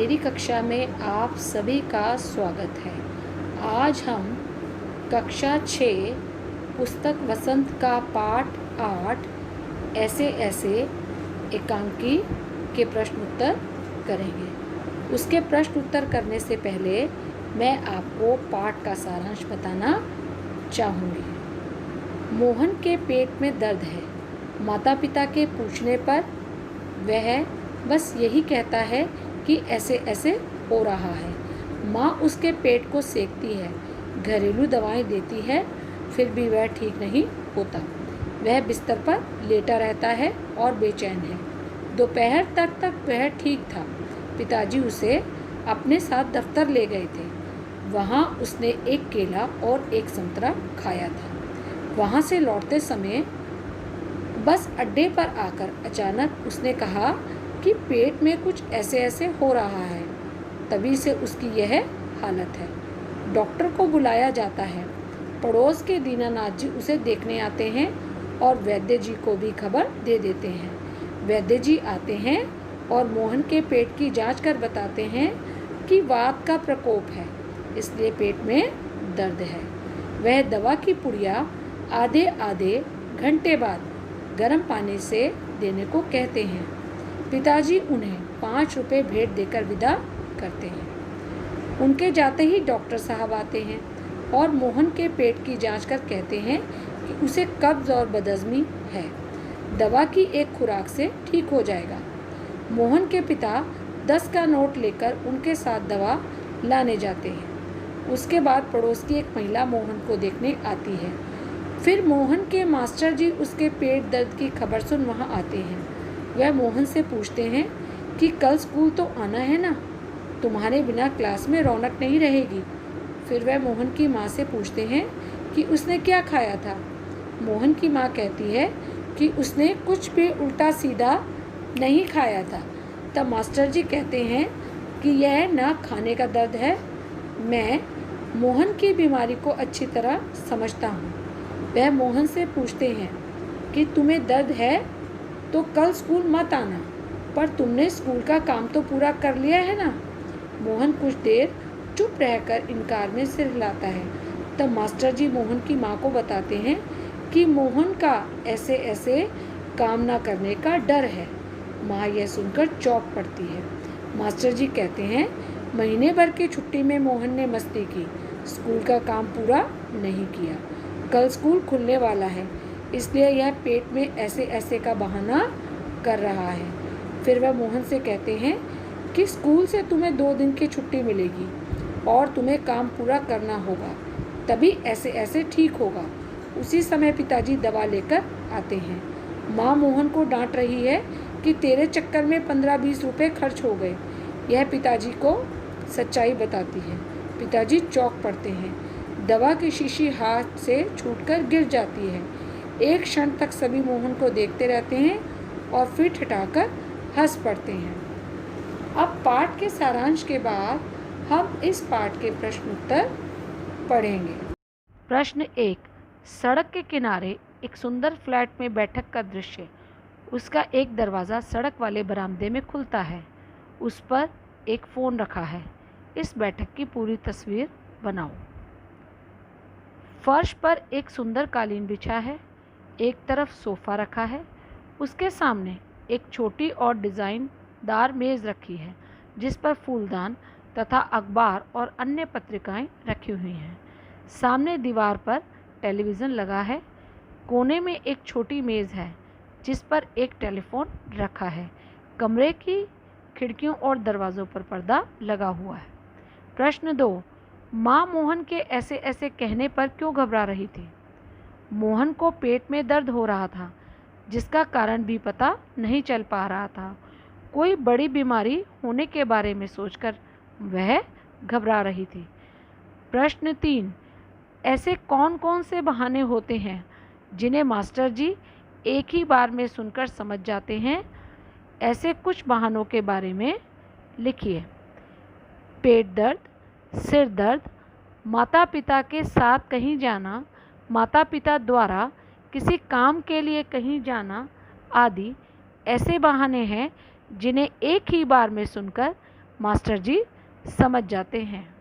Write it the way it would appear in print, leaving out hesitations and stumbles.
मेरी कक्षा में आप सभी का स्वागत है। आज हम कक्षा 6 पुस्तक वसंत का पाठ 8 ऐसे ऐसे एकांकी के प्रश्न उत्तर करेंगे। उसके प्रश्न उत्तर करने से पहले मैं आपको पाठ का सारांश बताना चाहूँगी। मोहन के पेट में दर्द है। माता पिता के पूछने पर वह बस यही कहता है कि ऐसे ऐसे हो रहा है। माँ उसके पेट को सेकती है, घरेलू दवाएं देती है, फिर भी वह ठीक नहीं होता। वह बिस्तर पर लेटा रहता है और बेचैन है। दोपहर तक वह ठीक था। पिताजी उसे अपने साथ दफ्तर ले गए थे। वहाँ उसने एक केला और एक संतरा खाया था। वहाँ से लौटते समय बस अड्डे पर आकर अचानक उसने कहा कि पेट में कुछ ऐसे ऐसे हो रहा है। तभी से उसकी यह हालत है। डॉक्टर को बुलाया जाता है। पड़ोस के दीनानाथ जी उसे देखने आते हैं और वैद्य जी को भी खबर दे देते हैं। वैद्य जी आते हैं और मोहन के पेट की जांच कर बताते हैं कि वात का प्रकोप है, इसलिए पेट में दर्द है। वह दवा की पुड़िया आधे आधे घंटे बाद गर्म पानी से देने को कहते हैं। पिताजी उन्हें 5 रुपये भेंट देकर विदा करते हैं। उनके जाते ही डॉक्टर साहब आते हैं और मोहन के पेट की जांच कर कहते हैं कि उसे कब्ज और बदहज़मी है। दवा की एक खुराक से ठीक हो जाएगा। मोहन के पिता 10 का नोट लेकर उनके साथ दवा लाने जाते हैं। उसके बाद पड़ोस की एक महिला मोहन को देखने आती है। फिर मोहन के मास्टर जी उसके पेट दर्द की खबर सुन वहाँ आते हैं। वह मोहन से पूछते हैं कि कल स्कूल तो आना है ना, तुम्हारे बिना क्लास में रौनक नहीं रहेगी। फिर वह मोहन की माँ से पूछते हैं कि उसने क्या खाया था। मोहन की माँ कहती है कि उसने कुछ भी उल्टा सीधा नहीं खाया था। तब मास्टर जी कहते हैं कि यह ना खाने का दर्द है। मैं मोहन की बीमारी को अच्छी तरह समझता हूँ। वह मोहन से पूछते हैं कि तुम्हें दर्द है तो कल स्कूल मत आना, पर तुमने स्कूल का काम तो पूरा कर लिया है ना। मोहन कुछ देर चुप रहकर इनकार में सिर हिलाता है। तब मास्टर जी मोहन की माँ को बताते हैं कि मोहन का ऐसे ऐसे काम ना करने का डर है। माँ यह सुनकर चौंक पड़ती है। मास्टर जी कहते हैं महीने भर की छुट्टी में मोहन ने मस्ती की, स्कूल का काम पूरा नहीं किया। कल स्कूल खुलने वाला है, इसलिए यह पेट में ऐसे ऐसे का बहाना कर रहा है। फिर वह मोहन से कहते हैं कि स्कूल से तुम्हें 2 दिन की छुट्टी मिलेगी और तुम्हें काम पूरा करना होगा, तभी ऐसे ऐसे ठीक होगा। उसी समय पिताजी दवा लेकर आते हैं। माँ मोहन को डांट रही है कि तेरे चक्कर में 15-20 रुपये खर्च हो गए। यह पिताजी को सच्चाई बताती है। पिताजी चौंक पड़ते हैं। दवा की शीशी हाथ से छूटकर गिर जाती है। एक क्षण तक सभी मोहन को देखते रहते हैं और फिर ठठाकर हंस पड़ते हैं। अब पाठ के सारांश के बाद हम इस पाठ के प्रश्न उत्तर पढ़ेंगे। प्रश्न 1, सड़क के किनारे एक सुंदर फ्लैट में बैठक का दृश्य। उसका एक दरवाज़ा सड़क वाले बरामदे में खुलता है। उस पर एक फ़ोन रखा है। इस बैठक की पूरी तस्वीर बनाओ। फर्श पर एक सुंदर कालीन बिछा है। एक तरफ सोफ़ा रखा है। उसके सामने एक छोटी और डिज़ाइनदार मेज़ रखी है, जिस पर फूलदान तथा अखबार और अन्य पत्रिकाएं रखी हुई हैं। सामने दीवार पर टेलीविज़न लगा है। कोने में एक छोटी मेज़ है, जिस पर एक टेलीफोन रखा है। कमरे की खिड़कियों और दरवाज़ों पर पर्दा लगा हुआ है। प्रश्न 2, माँ मोहन के ऐसे ऐसे कहने पर क्यों घबरा रही थी? मोहन को पेट में दर्द हो रहा था, जिसका कारण भी पता नहीं चल पा रहा था। कोई बड़ी बीमारी होने के बारे में सोचकर वह घबरा रही थी। प्रश्न 3, ऐसे कौन कौन से बहाने होते हैं जिन्हें मास्टर जी एक ही बार में सुनकर समझ जाते हैं? ऐसे कुछ बहानों के बारे में लिखिए। पेट दर्द, सिर दर्द, माता पिता के साथ कहीं जाना, माता पिता द्वारा किसी काम के लिए कहीं जाना आदि ऐसे बहाने हैं जिन्हें एक ही बार में सुनकर मास्टर जी समझ जाते हैं।